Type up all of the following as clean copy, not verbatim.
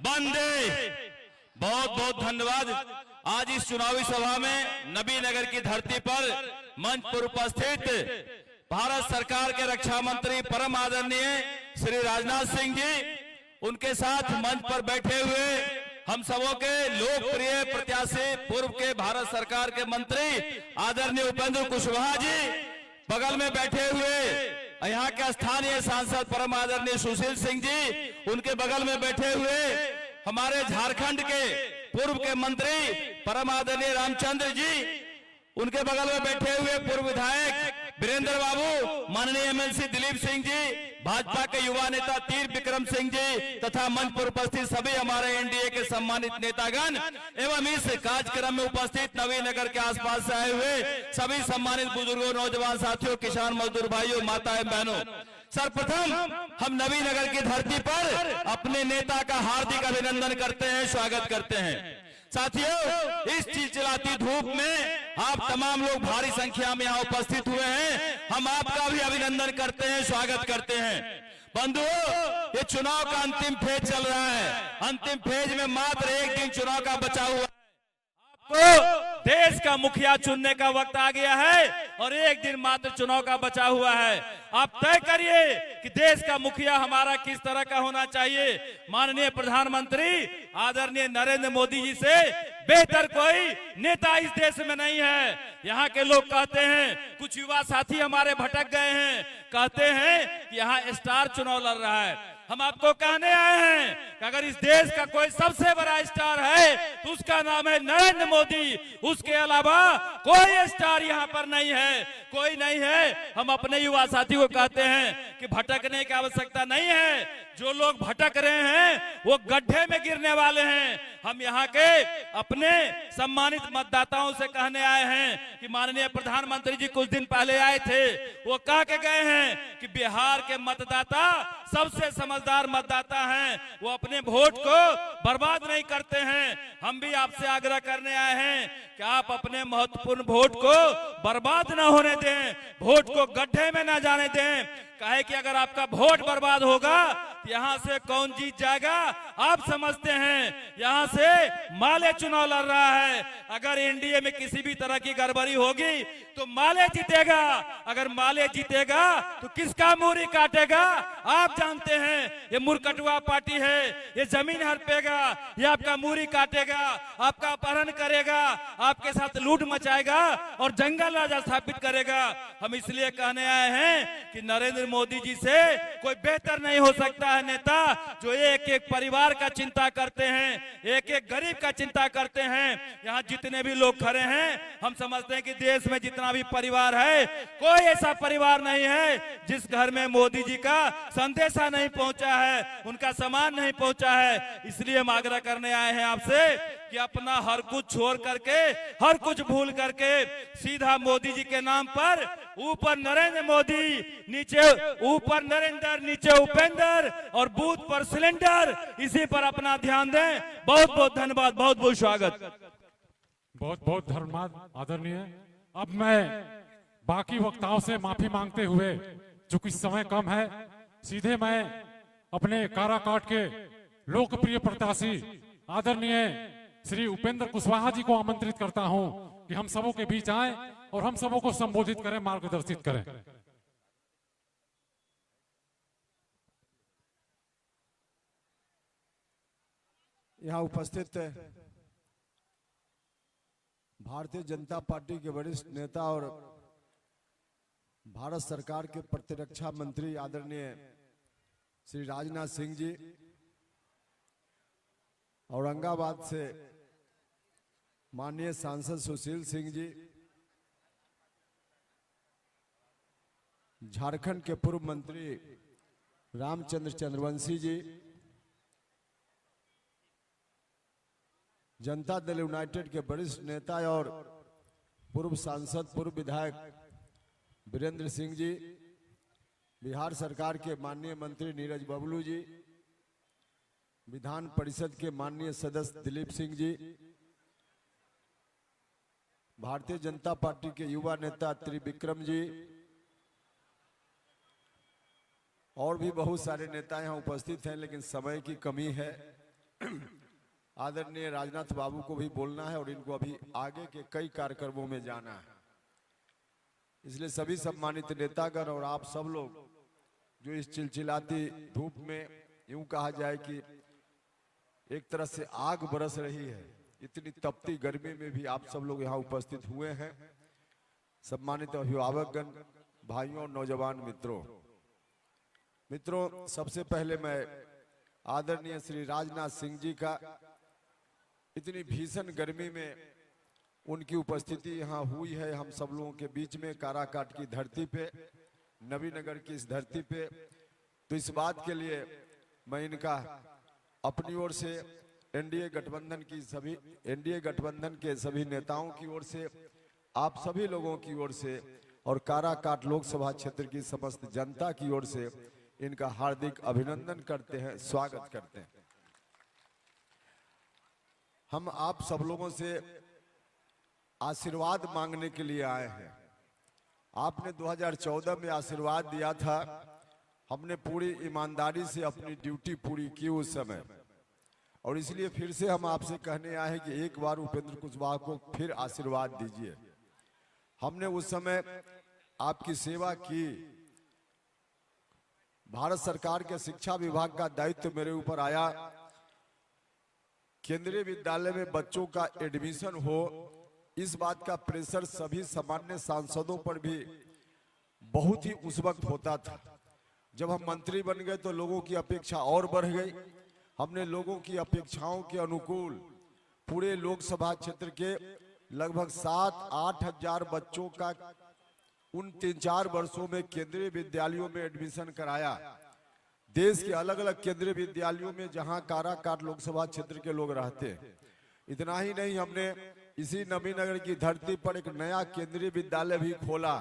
वंदे। बहुत बहुत धन्यवाद। आज इस चुनावी सभा में नबीनगर की धरती पर मंच पर उपस्थित भारत सरकार के रक्षा मंत्री परम आदरणीय श्री राजनाथ सिंह जी, उनके साथ मंच पर बैठे हुए हम सबों के लोकप्रिय प्रत्याशी पूर्व के भारत सरकार के मंत्री आदरणीय उपेंद्र कुशवाहा जी, बगल में बैठे हुए यहाँ के स्थानीय सांसद परम आदरणीय सुशील सिंह जी, उनके बगल में बैठे हुए हमारे झारखंड के पूर्व के मंत्री परम आदरणीय रामचंद्र जी, उनके बगल में बैठे हुए पूर्व विधायक वीरेंद्र बाबू, माननीय एमएलसी दिलीप सिंह जी, भाजपा के युवा नेता तीर विक्रम सिंह जी तथा मंच पर उपस्थित सभी हमारे एनडीए के सम्मानित नेतागण एवं इस कार्यक्रम में उपस्थित नवीनगर के आसपास से आए हुए सभी सम्मानित बुजुर्गों, नौजवान साथियों, किसान मजदूर भाइयों, माता एवं बहनों, सर्वप्रथम हम नवीनगर की धरती पर अपने नेता का हार्दिक अभिनंदन करते हैं, स्वागत करते हैं। साथियों, इस चिलचिलाती धूप में आप तमाम लोग भारी संख्या में यहाँ उपस्थित हुए हैं, हम आपका भी अभिनंदन करते हैं, स्वागत करते हैं। बंधुओं, ये चुनाव का अंतिम फेज चल रहा है। अंतिम फेज में मात्र एक दिन चुनाव का बचा हुआ है। आपको देश का मुखिया चुनने का वक्त आ गया है और एक दिन मात्र चुनाव का बचा हुआ है। आप तय करिए कि देश का मुखिया हमारा किस तरह का होना चाहिए। माननीय प्रधानमंत्री आदरणीय नरेंद्र मोदी जी से बेहतर कोई नेता इस देश में नहीं है। यहाँ के लोग कहते हैं, कुछ युवा साथी हमारे भटक गए हैं, कहते हैं कि यहाँ स्टार चुनाव लड़ रहा है। हम आपको कहने आए हैं कि अगर इस देश का कोई सबसे बड़ा स्टार है तो उसका नाम है नरेंद्र मोदी। उसके अलावा कोई स्टार यहाँ पर नहीं है, कोई नहीं है। हम अपने युवा साथी को कहते हैं कि भटकने की आवश्यकता नहीं है। जो लोग भटक रहे हैं वो गड्ढे में गिरने वाले हैं। हम यहाँ के अपने सम्मानित मतदाताओं से कहने आए हैं कि माननीय प्रधानमंत्री जी कुछ दिन पहले आए थे, वो कह के गए हैं कि बिहार के मतदाता सबसे समझदार मतदाता हैं, वो अपने वोट को बर्बाद नहीं करते हैं। हम भी आपसे आग्रह करने आए हैं कि आप अपने महत्वपूर्ण वोट को बर्बाद न होने दें, वोट को गड्ढे में न जाने दें। कहे कि अगर आपका वोट बर्बाद होगा तो यहाँ से कौन जीत जाएगा आप समझते हैं। यहाँ से माले चुनाव लड़ रहा है। अगर एनडीए में किसी भी तरह की गड़बड़ी होगी तो माले जीतेगा। अगर माले जीतेगा तो किसका मूरी काटेगा आप जानते हैं। ये मुरकटुआ पार्टी है, ये जमीन हड़पेगा, ये आपका मूरी काटेगा, आपका अपहरण करेगा, आपके साथ लूट मचाएगा और जंगल राजा स्थापित करेगा। हम इसलिए कहने आए हैं कि नरेंद्र मोदी जी से कोई बेहतर नहीं हो सकता है नेता जो एक एक परिवार का चिंता करते हैं, एक एक गरीब का चिंता करते हैं। यहाँ जितने भी लोग खड़े हैं, हम समझते हैं कि देश में जितना भी परिवार है, कोई ऐसा परिवार नहीं है जिस घर में मोदी जी का संदेशा नहीं पहुंचा है, उनका सामान नहीं पहुंचा है। इसलिए हम आग्रह करने आए हैं आपसे कि अपना हर कुछ छोड़ करके, हर कुछ भूल करके सीधा मोदी जी के नाम पर, ऊपर नरेंद्र मोदी, नीचे ऊपर नरेंद्र, नीचे उपेंद्र और बूथ पर सिलेंडर, इसी पर अपना ध्यान दें। बहुत बहुत धन्यवाद, बहुत बहुत स्वागत। बहुत बहुत धन्यवाद आदरणीय। अब मैं बाकी वक्ताओं से माफी मांगते हुए, चूंकि समय कम है, सीधे मैं अपने काराकाट के लोकप्रिय प्रत्याशी आदरणीय श्री उपेंद्र कुशवाहा जी को आमंत्रित करता हूं कि हम सबों के बीच आएं और हम सबों को संबोधित करें, मार्गदर्शित करें। यहाँ उपस्थित भारतीय जनता पार्टी के वरिष्ठ नेता और भारत सरकार के प्रतिरक्षा मंत्री आदरणीय श्री राजनाथ सिंह जी, औरंगाबाद से माननीय सांसद सुशील सिंह जी, झारखंड के पूर्व मंत्री रामचंद्र चंद्रवंशी जी, जनता दल यूनाइटेड के वरिष्ठ नेता और पूर्व सांसद, पूर्व विधायक वीरेंद्र सिंह जी, बिहार सरकार के माननीय मंत्री नीरज बबलू जी, विधान परिषद के माननीय सदस्य दिलीप सिंह जी, भारतीय जनता पार्टी के युवा नेता त्रिविक्रम जी और भी बहुत सारे नेता यहाँ उपस्थित हैं, लेकिन समय की कमी है आदरणीय राजनाथ बाबू को भी बोलना है और इनको अभी आगे के कई कार्यक्रमों में जाना है। इसलिए सभी सम्मानित नेतागण और आप सब लोग जो इस चिलचिलाती धूप में, यूं कहा जाए कि एक तरह से आग बरस रही है, इतनी तपती गर्मी में भी आप सब लोग यहाँ उपस्थित हुए हैं। सम्मानित अभिभावकगण, भाइयों और नौजवान मित्रों, सबसे पहले मैं आदरणीय श्री राजनाथ सिंह जी का इतनी भीषण गर्मी में उनकी उपस्थिति यहाँ हुई है हम सब लोगों के बीच में, काराकाट की धरती पे, नबीनगर की इस धरती पे, तो इस बात के लिए मैं इनका अपनी ओर से एनडीए गठबंधन के सभी नेताओं की ओर से, आप सभी लोगों की ओर से और काराकाट लोकसभा क्षेत्र की समस्त जनता की ओर से इनका हार्दिक अभिनंदन करते हैं, स्वागत करते हैं। हम आप सब लोगों से आशीर्वाद मांगने के लिए आए हैं। आपने 2014 में आशीर्वाद दिया था, हमने पूरी ईमानदारी से अपनी ड्यूटी पूरी की उस समय, और इसलिए फिर से हम आपसे कहने आए हैं कि एक बार उपेंद्र कुशवाहा को फिर आशीर्वाद दीजिए। हमने उस समय आपकी सेवा की, भारत सरकार के शिक्षा विभाग का दायित्व मेरे ऊपर आया, केंद्रीय विद्यालय में बच्चों का एडमिशन हो, इस बात का प्रेशर सभी सामान्य सांसदों पर भी बहुत ही उस वक्त होता था। जब हम मंत्री बन गए तो लोगों की अपेक्षा और बढ़ गई। हमने लोगों की अपेक्षाओं के अनुकूल पूरे लोकसभा क्षेत्र के लगभग 7-8 हजार बच्चों का उन 3-4 वर्षों में केंद्रीय विद्यालयों में एडमिशन कराया। देश के अलग अलग केंद्रीय विद्यालयों में जहां काराकाट लोकसभा क्षेत्र के लोग रहते हैं। इतना ही नहीं, हमने इसी नबीनगर की धरती पर एक नया केंद्रीय विद्यालय भी खोला।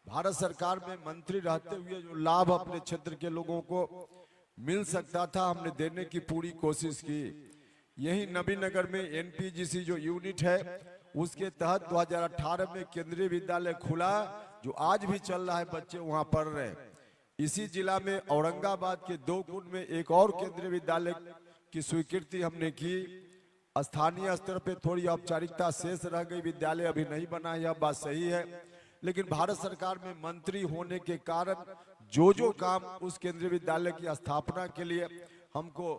भारत सरकार में मंत्री रहते हुए जो लाभ अपने क्षेत्र के लोगों को मिल सकता था, हमने देने की पूरी कोशिश की। यही नबीनगर में एनपीजीसी जो यूनिट है, उसके तहत 2018 में केंद्रीय विद्यालय खुला, जो आज भी चल रहा है, बच्चे वहां पढ़ रहे हैं। इसी जिला में औरंगाबाद के 2 कुंड में एक और केंद्रीय विद्यालय की स्वीकृति हमने की। स्थानीय स्तर पे थोड़ी औपचारिकता शेष रह गई, विद्यालय अभी नहीं बना, यह बात सही है, लेकिन भारत सरकार में मंत्री होने के कारण जो काम उस केंद्रीय विद्यालय की स्थापना के लिए हमको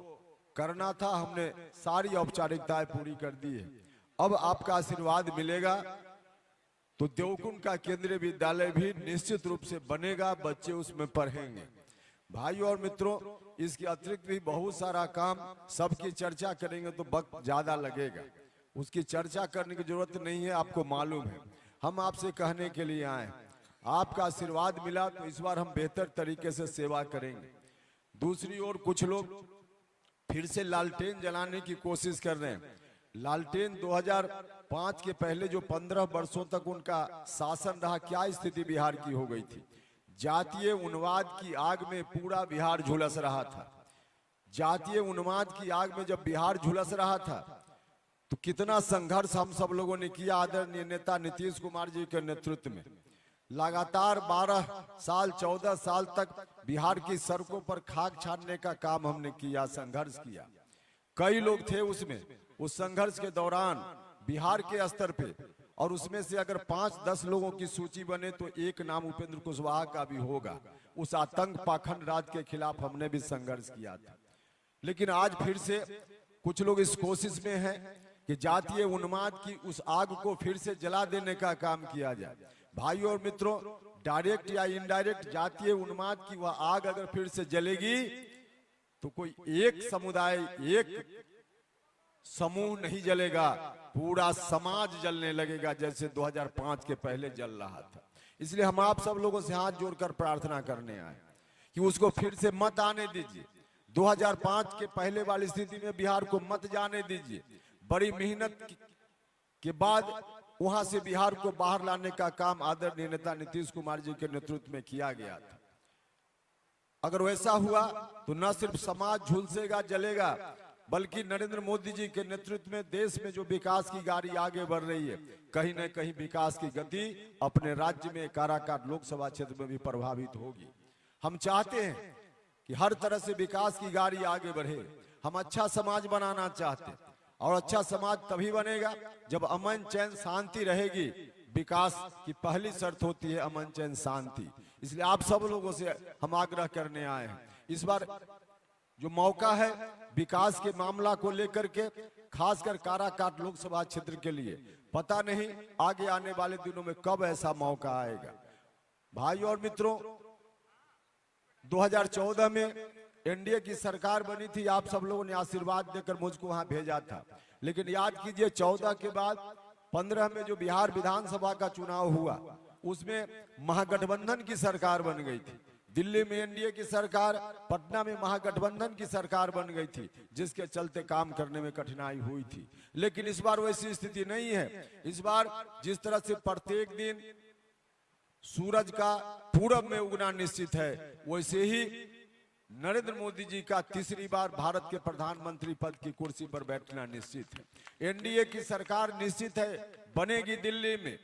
करना था, हमने सारी औपचारिकताएं पूरी कर दी है। अब आपका आशीर्वाद मिलेगा तो देवकुंड का केंद्रीय विद्यालय भी निश्चित रूप से बनेगा, बच्चे उसमें पढ़ेंगे। भाइयों और मित्रों, इसके अतिरिक्त भी बहुत सारा काम, सबकी चर्चा करेंगे तो वक्त ज्यादा लगेगा, उसकी चर्चा करने की जरूरत नहीं है, आपको मालूम है। हम आपसे कहने के लिए आए, आपका आशीर्वाद मिला तो इस बार हम बेहतर तरीके से सेवा करेंगे। दूसरी ओर कुछ लोग फिर से लालटेन जलाने की कोशिश कर रहे हैं। लालटेन 2005 के पहले जो 15 वर्षों तक उनका शासन रहा, क्या स्थिति बिहार की हो गई थी। जातीय उन्माद की आग में पूरा बिहार झुलस रहा था। जातीय उन्माद की आग में जब बिहार झुलस रहा था तो कितना संघर्ष हम सब लोगों ने किया। आदरणीय नेता नीतीश कुमार जी के नेतृत्व में लगातार 12 साल 14 साल तक बिहार की सड़कों पर खाक छानने का काम हमने किया, संघर्ष किया। कई लोग थे उसमें, उस संघर्ष के दौरान बिहार के स्तर पे, और उसमें से अगर 5-10 लोगों की सूची बने तो एक नाम उपेंद्र कुशवाहा का भी होगा। उस आतंक पाखंड राज के खिलाफ हमने भी संघर्ष किया था। लेकिन आज फिर से कुछ लोग इस कोशिश में हैं कि जातीय उन्माद की उस आग को फिर से जला देने का काम किया जाए। भाइयों और मित्रों, डायरेक्ट या इनडायरेक्ट जातीय उन्माद की वह आग अगर फिर से जलेगी तो कोई एक समुदाय, एक समूह नहीं जलेगा, पूरा समाज जलने लगेगा, जैसे 2005 के पहले जल रहा था। इसलिए हम आप सब लोगों से हाथ जोड़कर प्रार्थना करने आए कि उसको फिर से मत आने दीजिए। 2005 के पहले वाली स्थिति में बिहार को मत जाने दीजिए। बड़ी मेहनत के बाद वहां से बिहार को बाहर लाने का काम आदरणीय नेता नीतीश कुमार जी के नेतृत्व में किया गया था। अगर वैसा हुआ तो न सिर्फ समाज झुलसेगा, जलेगा, बल्कि नरेंद्र मोदी जी के नेतृत्व में देश में जो विकास की गाड़ी आगे बढ़ रही है, कहीं न कहीं विकास की गति अपने राज्य में काराकाट लोकसभा क्षेत्र में भी प्रभावित होगी। हम चाहते हैं कि हर तरह से विकास की गाड़ी आगे बढ़े। हम अच्छा समाज बनाना चाहते हैं और अच्छा समाज तभी बनेगा जब अमन चैन शांति रहेगी। विकास की पहली शर्त होती है अमन चैन शांति। इसलिए आप सब लोगों से हम आग्रह करने आए हैं, इस बार जो मौका है विकास के मामला को लेकर के, खासकर काराकाट लोकसभा क्षेत्र के लिए, पता नहीं आगे आने वाले दिनों में कब ऐसा मौका आएगा। भाई और मित्रों, 2014 में एनडीए की सरकार बनी थी, आप सब लोगों ने आशीर्वाद देकर मुझको वहां भेजा था। लेकिन याद कीजिए 14 के बाद 15 में जो बिहार विधानसभा का चुनाव हुआ उसमें महागठबंधन की सरकार बन गई थी। दिल्ली में एनडीए की सरकार, पटना में महागठबंधन की सरकार बन गई थी, जिसके चलते काम करने में कठिनाई हुई थी। लेकिन इस बार वैसी स्थिति नहीं है। इस बार जिस तरह से प्रत्येक दिन सूरज का पूरब में उगना निश्चित है, वैसे ही नरेंद्र मोदी जी का तीसरी बार भारत के प्रधानमंत्री पद की कुर्सी पर बैठना निश्चित है। एनडीए की सरकार निश्चित है बनेगी दिल्ली में,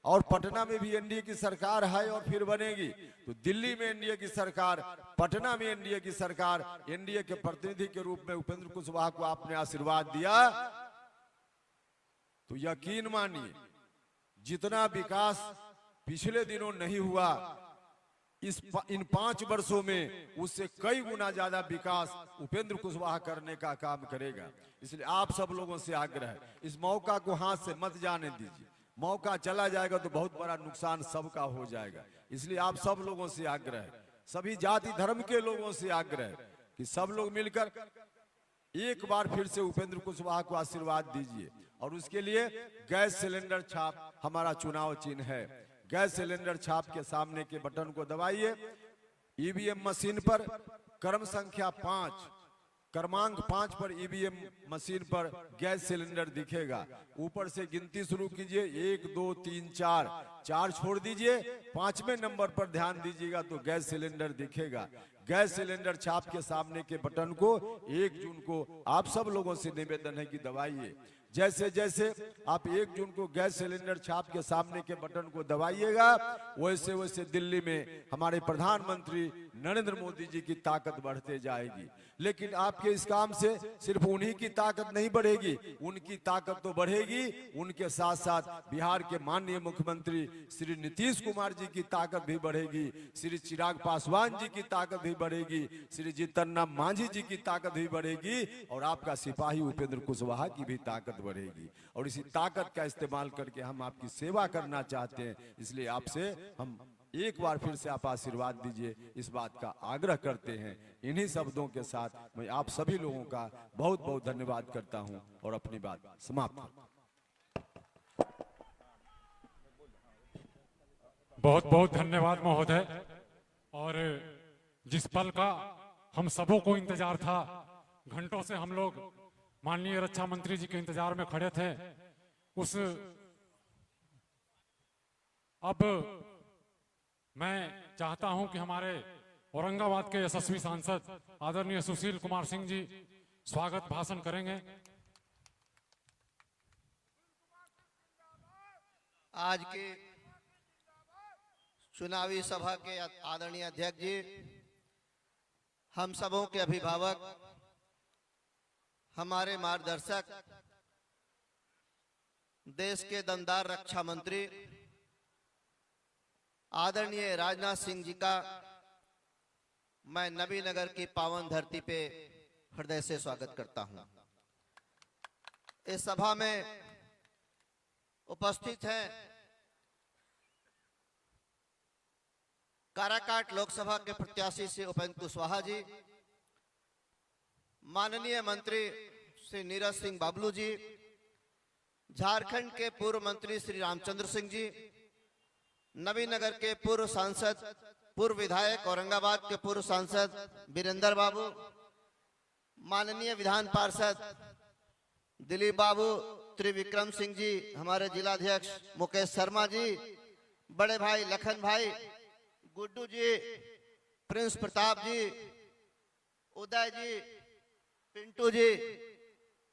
और पटना में भी एनडीए की सरकार है और फिर बनेगी। तो दिल्ली में एनडीए की सरकार, पटना में एनडीए की सरकार, एनडीए के प्रतिनिधि के रूप में उपेंद्र कुशवाहा को आपने आशीर्वाद दिया, तो यकीन मानिए जितना विकास पिछले दिनों नहीं हुआ, इन 5 वर्षों में उससे कई गुना ज्यादा विकास उपेंद्र कुशवाहा करने का काम करेगा। इसलिए आप सब लोगों से आग्रह है, इस मौका को हाथ से मत जाने दीजिए। मौका चला जाएगा तो बहुत बड़ा नुकसान सबका हो जाएगा। इसलिए आप सब लोगों से आग्रह है, सभी जाति धर्म के लोगों से आग्रह है कि सब लोग मिलकर एक बार फिर से उपेंद्र कुशवाहा को आशीर्वाद दीजिए। और उसके लिए गैस सिलेंडर छाप हमारा चुनाव चिन्ह है। गैस सिलेंडर छाप के सामने के बटन को दबाइए। ईवीएम मशीन पर क्रमांक 5 पर ईवीएम मशीन पर गैस सिलेंडर दिखेगा। ऊपर से गिनती शुरू कीजिए, 1 2 3 4 छोड़ दीजिए, 5वें नंबर पर ध्यान दीजिएगा तो गैस सिलेंडर दिखेगा। गैस सिलेंडर छाप के सामने के बटन को 1 जून को आप सब लोगों से निवेदन है कि दबाइए। जैसे जैसे आप 1 जून को गैस सिलेंडर छाप के सामने के बटन को दबाइएगा, वैसे वैसे दिल्ली में हमारे प्रधानमंत्री नरेंद्र मोदी जी की ताकत बढ़ते जाएगी। लेकिन आपके इस काम से सिर्फ उन्हीं की ताकत नहीं बढ़ेगी, उनकी ताकत तो बढ़ेगी, उनके साथ साथ बिहार के माननीय मुख्यमंत्री श्री नीतीश कुमार जी की ताकत भी बढ़ेगी, श्री चिराग पासवान जी की ताकत भी बढ़ेगी, श्री जीतन राम मांझी जी की ताकत भी बढ़ेगी, और आपका सिपाही उपेंद्र कुशवाहा की भी ताकत बढ़ेगी। और इसी ताकत का इस्तेमाल करके हम आपकी सेवा करना चाहते हैं। इसलिए आपसे हम एक बार फिर से आप आशीर्वाद दीजिए, इस बात का आग्रह करते हैं। इन्हीं शब्दों के साथ मैं आप सभी लोगों का बहुत बहुत धन्यवाद करता हूं और अपनी बात समाप्त करता हूं। बहुत बहुत धन्यवाद महोदय। और जिस पल का हम सबों को इंतजार था, घंटों से हम लोग माननीय रक्षा मंत्री जी के इंतजार में खड़े थे, उस अब मैं चाहता हूं कि हमारे औरंगाबाद के यशस्वी सांसद आदरणीय सुशील कुमार सिंह जी स्वागत भाषण करेंगे। आज के चुनावी सभा के आदरणीय अध्यक्ष जी, हम सबों के अभिभावक, हमारे मार्गदर्शक, देश के दमदार रक्षा मंत्री आदरणीय राजनाथ सिंह जी का मैं नबीनगर की पावन धरती पे हृदय से स्वागत करता हूं। इस सभा में उपस्थित हैं काराकाट लोकसभा के प्रत्याशी श्री उपेंद्र कुशवाहा जी, माननीय मंत्री श्री नीरज सिंह बाबलू जी, झारखंड के पूर्व मंत्री श्री रामचंद्र सिंह जी, नबीनगर के पूर्व सांसद, पूर्व विधायक, औरंगाबाद के पूर्व सांसद वीरेंद्र बाबू, माननीय विधान पार्षद दिलीप बाबू, त्रिविक्रम सिंह जी, हमारे जिलाध्यक्ष मुकेश शर्मा जी, बड़े भाई लखन भाई, गुड्डू जी, प्रिंस प्रताप जी, उदय जी, पिंटू जी,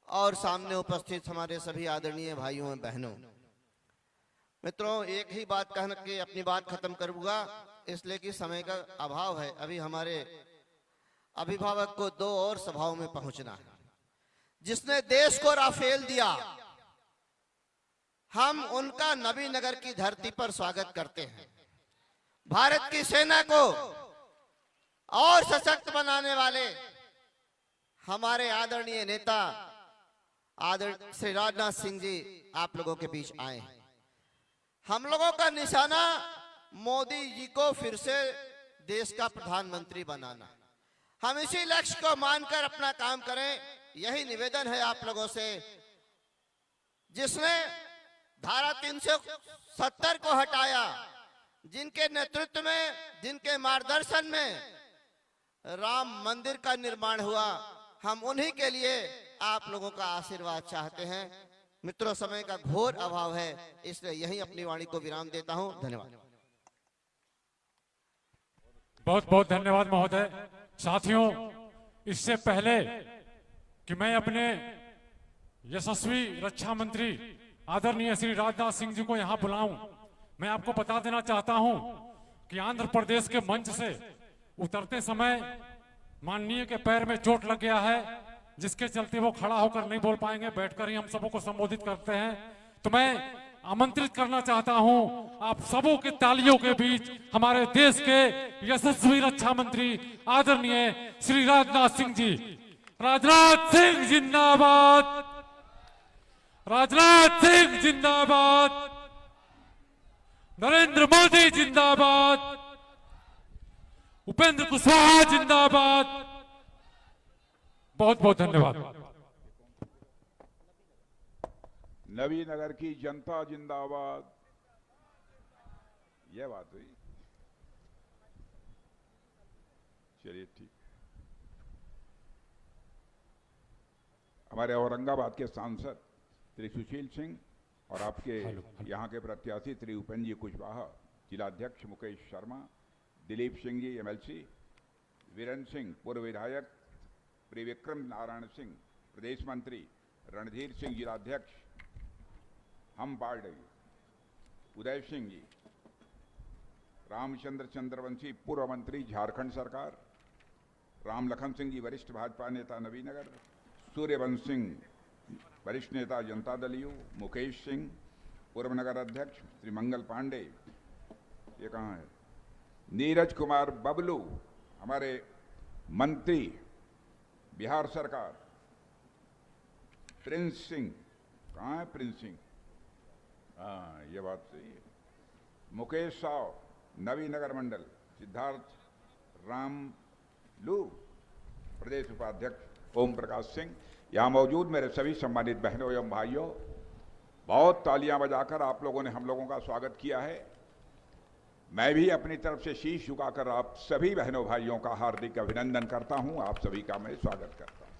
और सामने उपस्थित हमारे सभी आदरणीय भाइयों और बहनों। मित्रों, एक ही बात कहने के अपनी बात खत्म करूंगा, इसलिए कि समय का अभाव है। अभी हमारे अभिभावक को 2 और सभाओं में पहुंचना है। जिसने देश को राफेल दिया, हम उनका नबीनगर की धरती पर स्वागत करते हैं। भारत की सेना को और सशक्त बनाने वाले हमारे आदरणीय नेता आदरणीय श्री राजनाथ सिंह जी आप लोगों के बीच आए हैं। हम लोगों का निशाना मोदी जी को फिर से देश का प्रधानमंत्री बनाना। हम इसी लक्ष्य को मानकर अपना काम करें, यही निवेदन है आप लोगों से। जिसने धारा 370 को हटाया, जिनके नेतृत्व में, जिनके मार्गदर्शन में राम मंदिर का निर्माण हुआ, हम उन्हीं के लिए आप लोगों का आशीर्वाद चाहते हैं। मित्रों, समय का घोर अभाव है, इसलिए यहीं अपनी वाणी को विराम देता हूं। धन्यवाद। बहुत बहुत धन्यवाद महोदय। साथियों, इससे पहले कि मैं अपने यशस्वी रक्षा मंत्री आदरणीय श्री राजनाथ सिंह जी को यहां बुलाऊं, मैं आपको बता देना चाहता हूं कि आंध्र प्रदेश के मंच से उतरते समय माननीय के पैर में चोट लग गया है, जिसके चलते वो खड़ा होकर नहीं बोल पाएंगे, बैठकर ही हम सबों को संबोधित करते हैं। तो मैं आमंत्रित करना चाहता हूं आप सबों के तालियों के बीच हमारे देश के यशस्वी रक्षा मंत्री आदरणीय श्री राजनाथ सिंह जी। राजनाथ सिंह जिंदाबाद, राजनाथ सिंह जिंदाबाद, नरेंद्र मोदी जिंदाबाद, उपेंद्र कुशवाहा जिंदाबाद। बहुत बहुत धन्यवाद। नबीनगर की जनता जिंदाबाद। यह बात हुई। चलिए ठीक। हमारे औरंगाबाद के सांसद श्री सुशील सिंह और आपके यहाँ के प्रत्याशी श्री उपेंद्र जी कुशवाहा, जिलाध्यक्ष मुकेश शर्मा, दिलीप सिंह जी एमएलसी, वीरेंद्र सिंह पूर्व विधायक, त्रिविक्रम नारायण सिंह प्रदेश मंत्री, रणधीर सिंह जिलाध्यक्ष हम पार्टी, उदय सिंह जी, रामचंद्र चंद्रवंशी पूर्व मंत्री झारखंड सरकार, राम लखन सिंह जी वरिष्ठ भाजपा नेता नबीनगर, सूर्यवंश सिंह वरिष्ठ नेता जनता दल यू, मुकेश सिंह पूर्व नगर अध्यक्ष, श्री मंगल पांडे, ये कहाँ है, नीरज कुमार बबलू हमारे मंत्री बिहार सरकार, प्रिंस सिंह, कहाँ है प्रिंस सिंह, हाँ ये बात सही है, मुकेश साव नवीनगर मंडल, सिद्धार्थ राम लू प्रदेश उपाध्यक्ष, ओम प्रकाश सिंह। यहाँ मौजूद मेरे सभी सम्मानित बहनों एवं भाइयों, बहुत तालियां बजाकर आप लोगों ने हम लोगों का स्वागत किया है। मैं भी अपनी तरफ से शीश झुकाकर आप सभी बहनों भाइयों का हार्दिक अभिनंदन करता हूं, आप सभी का मैं स्वागत करता हूं।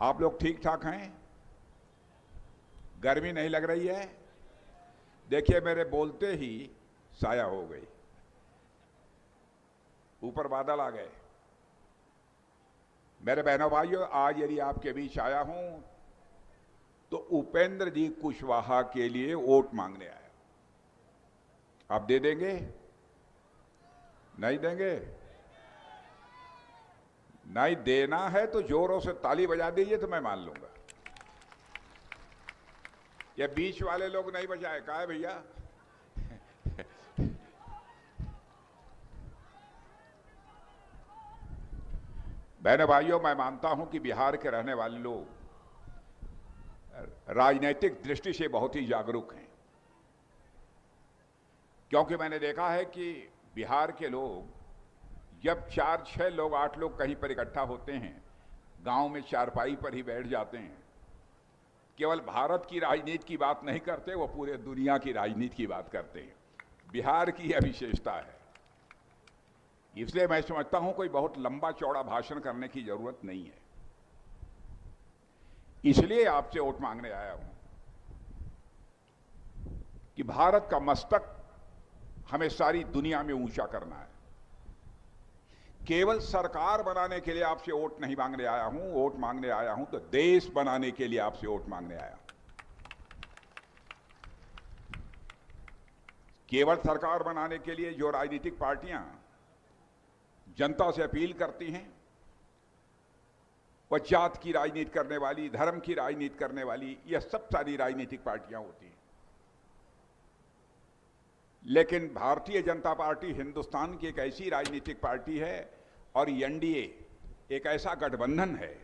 आप लोग ठीक ठाक हैं? गर्मी नहीं लग रही है? देखिए मेरे बोलते ही साया हो गई, ऊपर बादल आ गए। मेरे बहनों भाइयों, आज यदि आपके बीच आया हूं तो उपेंद्र जी कुशवाहा के लिए वोट मांगने आया। आप दे देंगे? नहीं देंगे? नहीं देना है तो जोरों से ताली बजा दीजिए तो मैं मान लूंगा। ये बीच वाले लोग नहीं बजाए, कहा है भैया? बहनों भाइयों, मैं मानता हूं कि बिहार के रहने वाले लोग राजनीतिक दृष्टि से बहुत ही जागरूक हैं, क्योंकि मैंने देखा है कि बिहार के लोग जब 4-6 लोग 8 लोग कहीं पर इकट्ठा होते हैं, गांव में चारपाई पर ही बैठ जाते हैं, केवल भारत की राजनीति की बात नहीं करते, वो पूरे दुनिया की राजनीति की बात करते हैं। बिहार की यह विशेषता है। इसलिए मैं समझता हूं कोई बहुत लंबा चौड़ा भाषण करने की जरूरत नहीं है। इसलिए आपसे वोट मांगने आया हूं कि भारत का मस्तक हमें सारी दुनिया में ऊंचा करना है। केवल सरकार बनाने के लिए आपसे वोट नहीं मांगने आया हूं, वोट मांगने आया हूं तो देश बनाने के लिए आपसे वोट मांगने आया हूं। केवल सरकार बनाने के लिए जो राजनीतिक पार्टियां जनता से अपील करती हैं, वह जात की राजनीति करने वाली, धर्म की राजनीति करने वाली, यह सब सारी राजनीतिक पार्टियां होती हैं। लेकिन भारतीय जनता पार्टी हिंदुस्तान की एक ऐसी राजनीतिक पार्टी है और एनडीए एक ऐसा गठबंधन है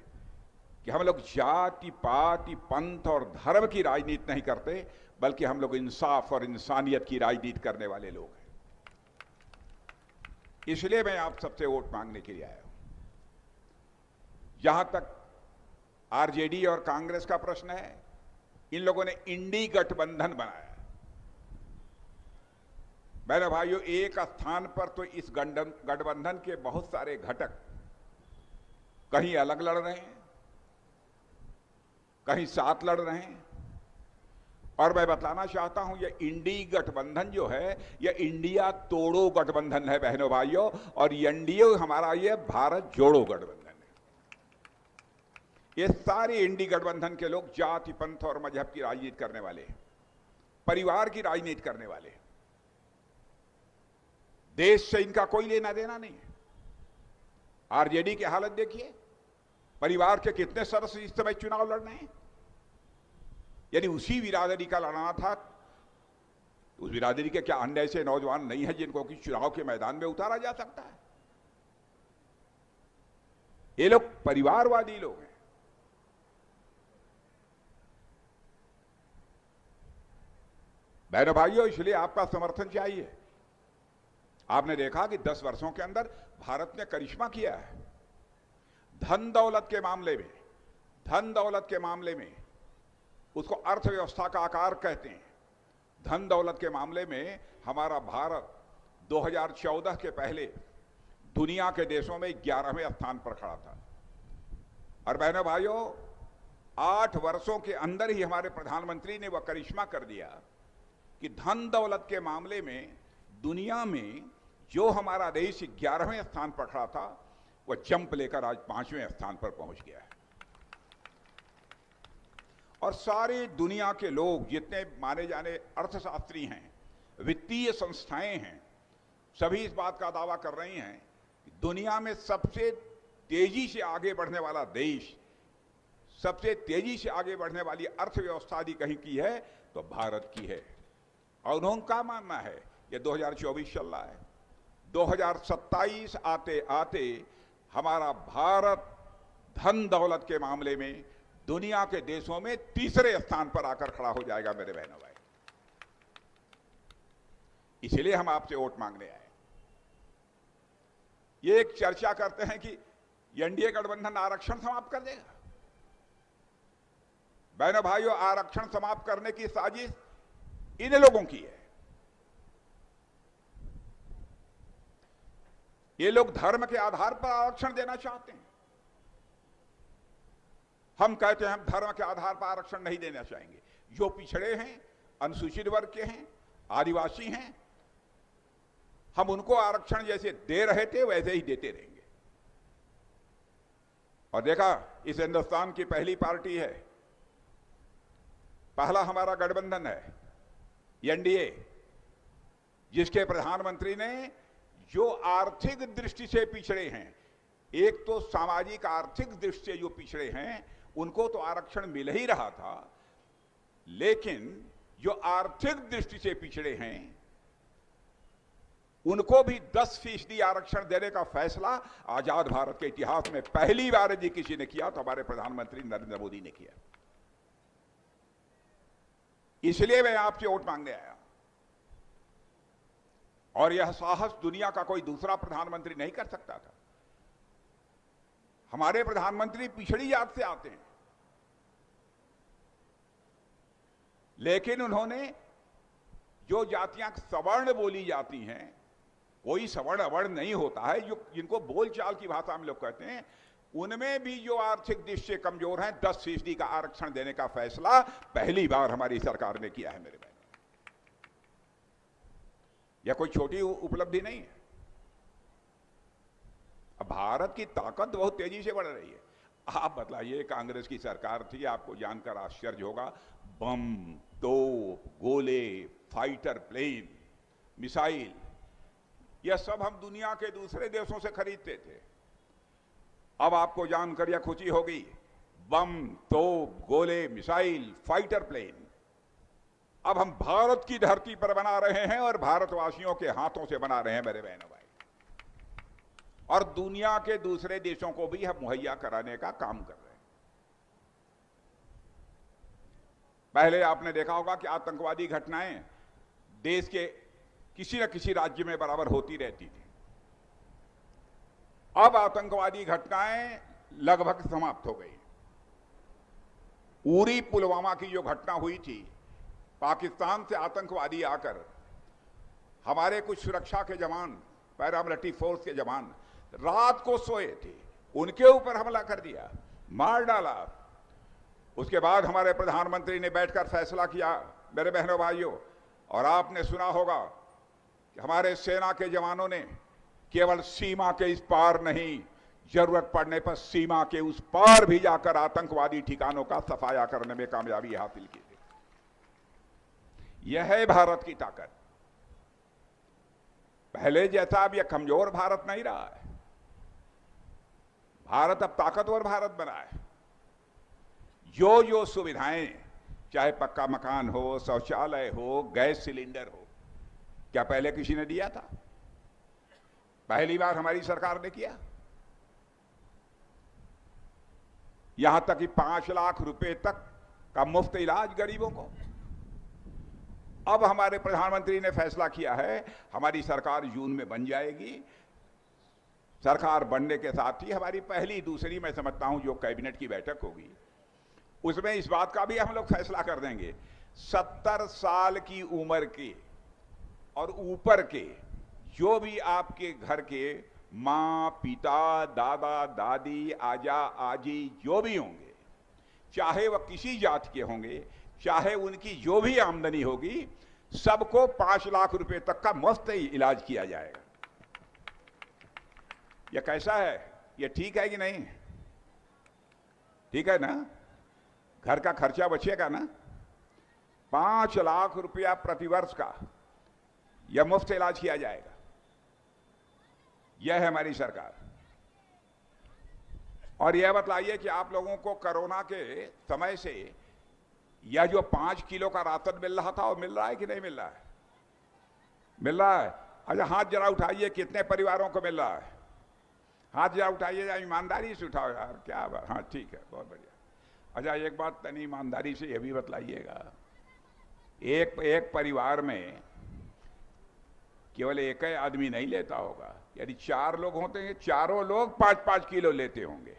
कि हम लोग जाति, पाति, पंथ और धर्म की राजनीति नहीं करते, बल्कि हम लोग इंसाफ और इंसानियत की राजनीति करने वाले लोग हैं। इसलिए मैं आप सबसे वोट मांगने के लिए आया हूं। जहां तक आरजेडी और कांग्रेस का प्रश्न है, इन लोगों ने इंडी गठबंधन बनाया। मेरे भाइयों, एक स्थान पर तो इस गठबंधन के बहुत सारे घटक कहीं अलग लड़ रहे हैं, कहीं साथ लड़ रहे हैं। और मैं बतलाना चाहता हूं, यह इंडी गठबंधन जो है, यह इंडिया तोड़ो गठबंधन है बहनों भाइयों, और एनडीए हमारा यह भारत जोड़ो गठबंधन है। ये सारे इंडी गठबंधन के लोग जाति, पंथ और मजहब की राजनीति करने वाले हैं, परिवार की राजनीति करने वाले हैं। देश से इनका कोई लेना देना नहीं है। आरजेडी की हालत देखिए, परिवार के कितने सदस्य इस समय चुनाव लड़ रहे हैं। यानी उसी बिरादरी का लड़ना था। उस बिरादरी के क्या अन्य ऐसे नौजवान नहीं है जिनको कि चुनाव के मैदान में उतारा जा सकता है? ये लोग परिवारवादी लोग हैं। बहनों भाइयों, इसलिए आपका समर्थन चाहिए। आपने देखा कि 10 वर्षों के अंदर भारत ने करिश्मा किया है। धन दौलत के मामले में उसको अर्थव्यवस्था का आकार कहते हैं। धन दौलत के मामले में हमारा भारत 2014 के पहले दुनिया के देशों में 11वें स्थान पर खड़ा था। और बहनों भाइयों, 8 वर्षों के अंदर ही हमारे प्रधानमंत्री ने वह करिश्मा कर दिया कि धन दौलत के मामले में दुनिया में जो हमारा देश 11वें स्थान पर खड़ा था, वह जंप लेकर आज 5वें स्थान पर पहुंच गया है। और सारी दुनिया के लोग, जितने माने जाने अर्थशास्त्री हैं, वित्तीय संस्थाएं हैं, सभी इस बात का दावा कर रही हैं कि दुनिया में सबसे तेजी से आगे बढ़ने वाला देश, सबसे तेजी से आगे बढ़ने वाली अर्थव्यवस्था यदि कहीं की है तो भारत की है। और उनका मानना है, ये 2024 चल रहा है, 2027 आते आते हमारा भारत धन दौलत के मामले में दुनिया के देशों में 3रे स्थान पर आकर खड़ा हो जाएगा मेरे बहनों भाई। इसलिए हम आपसे वोट मांगने आए। ये एक चर्चा करते हैं कि एनडीए गठबंधन आरक्षण समाप्त कर देगा। बहनों भाइयों, आरक्षण समाप्त करने की साजिश इन लोगों की है। ये लोग धर्म के आधार पर आरक्षण देना चाहते हैं। हम कहते हैं हम धर्म के आधार पर आरक्षण नहीं देना चाहेंगे। जो पिछड़े हैं, अनुसूचित वर्ग के हैं, आदिवासी हैं, हम उनको आरक्षण जैसे दे रहे थे वैसे ही देते रहेंगे। और देखा, इस हिंदुस्तान की पहली पार्टी है, पहला हमारा गठबंधन है एनडीए, जिसके प्रधानमंत्री ने जो आर्थिक दृष्टि से पिछड़े हैं, एक तो सामाजिक आर्थिक दृष्टि से जो पिछड़े हैं उनको तो आरक्षण मिल ही रहा था, लेकिन जो आर्थिक दृष्टि से पिछड़े हैं उनको भी 10% आरक्षण देने का फैसला आजाद भारत के इतिहास में पहली बार यदि किसी ने किया तो हमारे प्रधानमंत्री नरेंद्र मोदी ने किया। इसलिए मैं आपसे वोट मांगने आया। और यह साहस दुनिया का कोई दूसरा प्रधानमंत्री नहीं कर सकता था। हमारे प्रधानमंत्री पिछड़ी जात से आते हैं, लेकिन उन्होंने जो जातियां सवर्ण बोली जाती हैं, कोई सवर्ण अवर्ण नहीं होता है, जो जिनको बोलचाल की भाषा में लोग कहते हैं, उनमें भी जो आर्थिक दृष्टि से कमजोर हैं 10% का आरक्षण देने का फैसला पहली बार हमारी सरकार ने किया है मेरे भाई। यह कोई छोटी उपलब्धि नहीं है। अब भारत की ताकत बहुत तेजी से बढ़ रही है। आप बतलाइए, कांग्रेस की सरकार थी, आपको जानकर आश्चर्य होगा, बम, तोप, गोले, फाइटर प्लेन, मिसाइल, यह सब हम दुनिया के दूसरे देशों से खरीदते थे। अब आपको जानकर यह खुशी होगी, बम, तोप, गोले, मिसाइल, फाइटर प्लेन अब हम भारत की धरती पर बना रहे हैं और भारतवासियों के हाथों से बना रहे हैं मेरे बहनों भाई, और दुनिया के दूसरे देशों को भी हम मुहैया कराने का काम कर रहे हैं। पहले आपने देखा होगा कि आतंकवादी घटनाएं देश के किसी न किसी राज्य में बराबर होती रहती थी। अब आतंकवादी घटनाएं लगभग समाप्त हो गई। उरी पुलवामा की जो घटना हुई थी, पाकिस्तान से आतंकवादी आकर हमारे कुछ सुरक्षा के जवान, पैरामिलिट्री फोर्स के जवान रात को सोए थे, उनके ऊपर हमला कर दिया, मार डाला। उसके बाद हमारे प्रधानमंत्री ने बैठकर फैसला किया मेरे बहनों भाइयों, और आपने सुना होगा कि हमारे सेना के जवानों ने केवल सीमा के इस पार नहीं, जरूरत पड़ने पर सीमा के उस पार भी जाकर आतंकवादी ठिकानों का सफाया करने में कामयाबी हासिल की थी। यह है भारत की ताकत। पहले जैसा अब यह कमजोर भारत नहीं रहा है, भारत अब ताकतवर भारत बना है। जो जो सुविधाएं, चाहे पक्का मकान हो, शौचालय हो, गैस सिलेंडर हो, क्या पहले किसी ने दिया था? पहली बार हमारी सरकार ने किया। यहां तक कि 5 लाख रुपए तक का मुफ्त इलाज गरीबों को। अब हमारे प्रधानमंत्री ने फैसला किया है, हमारी सरकार जून में बन जाएगी। सरकार बनने के साथ ही हमारी पहली दूसरी मैं समझता हूं जो कैबिनेट की बैठक होगी, उसमें इस बात का भी हम लोग फैसला कर देंगे, 70 साल की उम्र के और ऊपर के जो भी आपके घर के माँ, पिता, दादा, दादी, आजा, आजी जो भी होंगे, चाहे वह किसी जाति के होंगे, चाहे उनकी जो भी आमदनी होगी, सबको 5 लाख रुपए तक का मुफ्त इलाज किया जाएगा। यह कैसा है? यह ठीक है कि नहीं? ठीक है ना? घर का खर्चा बचेगा ना? 5 लाख रुपया प्रतिवर्ष का यह मुफ्त इलाज किया जाएगा। यह है हमारी सरकार। और यह बतलाइए कि आप लोगों को कोरोना के समय से यह जो 5 किलो का राशन मिल रहा था, वो मिल रहा है कि नहीं मिल रहा है? मिल रहा है। अच्छा, हाथ जरा उठाइए, कितने परिवारों को मिल रहा है? हाथ जरा उठाइए, ईमानदारी से उठाओ यार। क्या बात? हाँ ठीक है, बहुत बढ़िया। अच्छा, एक बात तनी ईमानदारी से यह भी बतलाइएगा, एक परिवार में केवल एक ही आदमी नहीं लेता होगा, यदि 4 लोग होते हैं, चारों लोग 5-5 किलो लेते होंगे।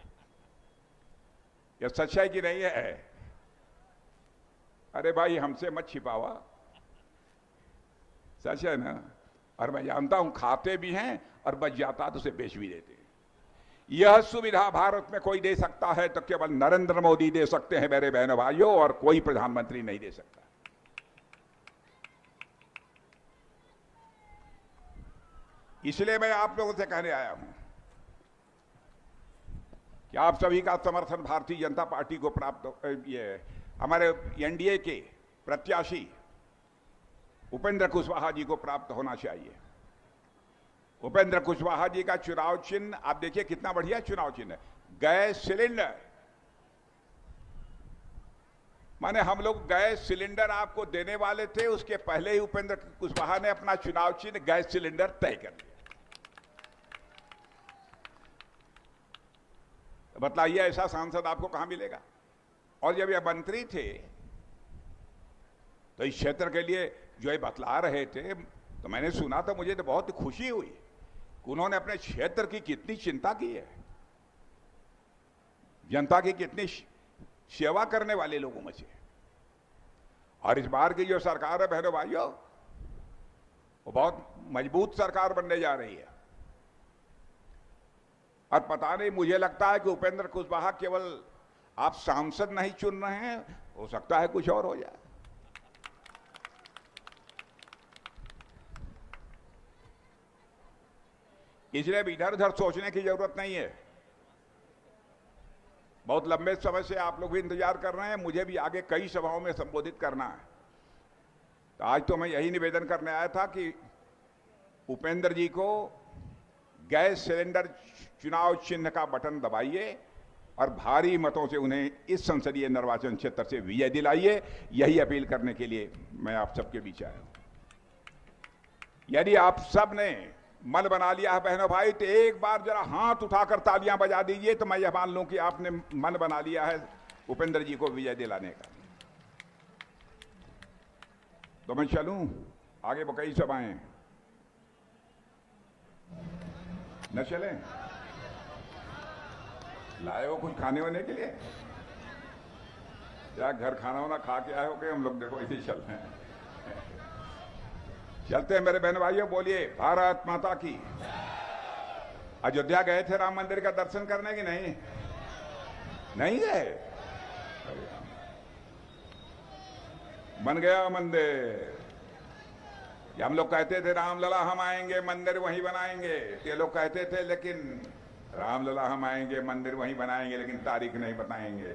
यह सच है कि नहीं है? अरे भाई, हमसे मत छिपावा, सच है ना? और मैं जानता हूं खाते भी हैं, और बच जाता तो उसे बेच भी देते हैं। यह सुविधा भारत में कोई दे सकता है तो केवल नरेंद्र मोदी दे सकते हैं मेरे बहनों भाइयों, और कोई प्रधानमंत्री नहीं दे सकता। इसलिए मैं आप लोगों से कहने आया हूं कि आप सभी का समर्थन भारतीय जनता पार्टी को प्राप्त, ये हमारे एनडीए के प्रत्याशी उपेंद्र कुशवाहा जी को प्राप्त होना चाहिए। उपेंद्र कुशवाहा जी का चुनाव चिन्ह आप देखिए कितना बढ़िया चुनाव चिन्ह है, गैस सिलेंडर। माने हम लोग गैस सिलेंडर आपको देने वाले थे, उसके पहले ही उपेंद्र कुशवाहा ने अपना चुनाव चिन्ह गैस सिलेंडर तय कर दिया। बतलाइए, ऐसा सांसद आपको कहां मिलेगा? और जब ये मंत्री थे तो इस क्षेत्र के लिए जो ये बतला रहे थे, तो मैंने सुना था, मुझे तो बहुत खुशी हुई। उन्होंने अपने क्षेत्र की कितनी चिंता की है, जनता की कितनी सेवा करने वाले लोगों में से। और इस बार की जो सरकार है बहनों भाइयों, वो बहुत मजबूत सरकार बनने जा रही है। और पता नहीं, मुझे लगता है कि उपेंद्र कुशवाहा केवल आप सांसद नहीं चुन रहे हैं, हो सकता है कुछ और हो जाए। इसलिए इधर उधर सोचने की जरूरत नहीं है। बहुत लंबे समय से आप लोग भी इंतजार कर रहे हैं, मुझे भी आगे कई सभाओं में संबोधित करना है। तो आज तो मैं यही निवेदन करने आया था कि उपेंद्र जी को गैस सिलेंडर चुनाव चिन्ह का बटन दबाइए और भारी मतों से उन्हें इस संसदीय निर्वाचन क्षेत्र से विजय दिलाइए। यही अपील करने के लिए मैं आप सबके बीच आया हूं। यदि आप सब ने मन बना लिया है बहनों भाई, तो एक बार जरा हाथ उठाकर तालियां बजा दीजिए, तो मैं यह मान लूं कि आपने मन बना लिया है उपेंद्र जी को विजय दिलाने का। तो मैं चलूं आगे, कई सभाएं न चले? लाए हो कुछ खाने वाने के लिए? क्या घर खाना वाना खा के आए हो कि हम लोग देखो इसी चल रहे हैं? चलते हैं मेरे बहन भाइयों, बोलिए भारत माता की। अयोध्या गए थे राम मंदिर का दर्शन करने की नहीं? नहीं गए? बन गया मंदिर। हम लोग कहते थे रामलला हम आएंगे मंदिर वहीं बनाएंगे, ये लोग कहते थे, लेकिन रामलला हम आएंगे मंदिर वहीं बनाएंगे, लेकिन तारीख नहीं बताएंगे।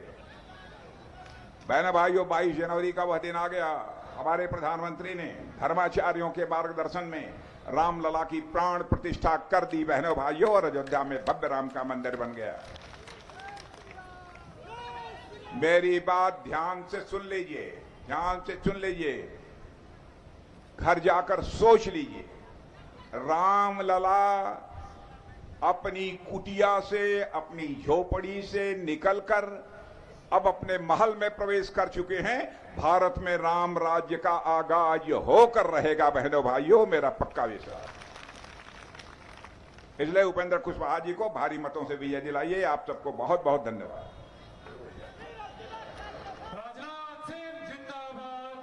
बहन भाइयों, 22 जनवरी का वह दिन आ गया, हमारे प्रधानमंत्री ने धर्माचार्यों के मार्गदर्शन में रामलला की प्राण प्रतिष्ठा कर दी बहनों भाइयों, और अयोध्या में भव्य राम का मंदिर बन गया। मेरी बात ध्यान से सुन लीजिए, ध्यान से सुन लीजिए, घर जाकर सोच लीजिए। रामलला अपनी कुटिया से, अपनी झोपड़ी से निकलकर अब अपने महल में प्रवेश कर चुके हैं। भारत में राम राज्य का आगाज होकर रहेगा बहनों भाइयों, मेरा पक्का विश्वास। इसलिए उपेंद्र कुशवाहा जी को भारी मतों से विजय दिलाइए। आप सबको बहुत बहुत धन्यवाद। राजनाथ सिंह जिंदाबाद,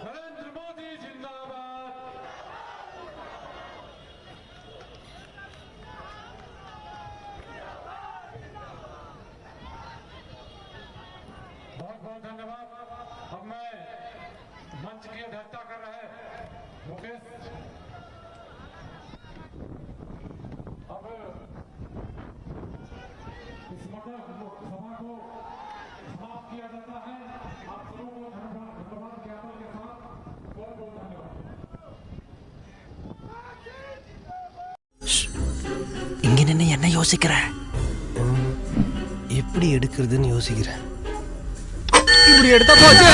नरेंद्र मोदी जिंदाबाद। बहुत बहुत धन्यवाद। अब मैं मंच की अध्यक्षता कर रहे मुकेश, अब इस सभा को समाप्त किया जाता है। आप सबों को धन्यवाद ज्ञापन के साथ बहुत बहुत धन्यवाद। இங்க நின்று என்ன யோசிக்கிற? எப்படி எடுக்கிறதுன்னு யோசிக்கிறேன். இப்படி எடுத்தா போச்சு.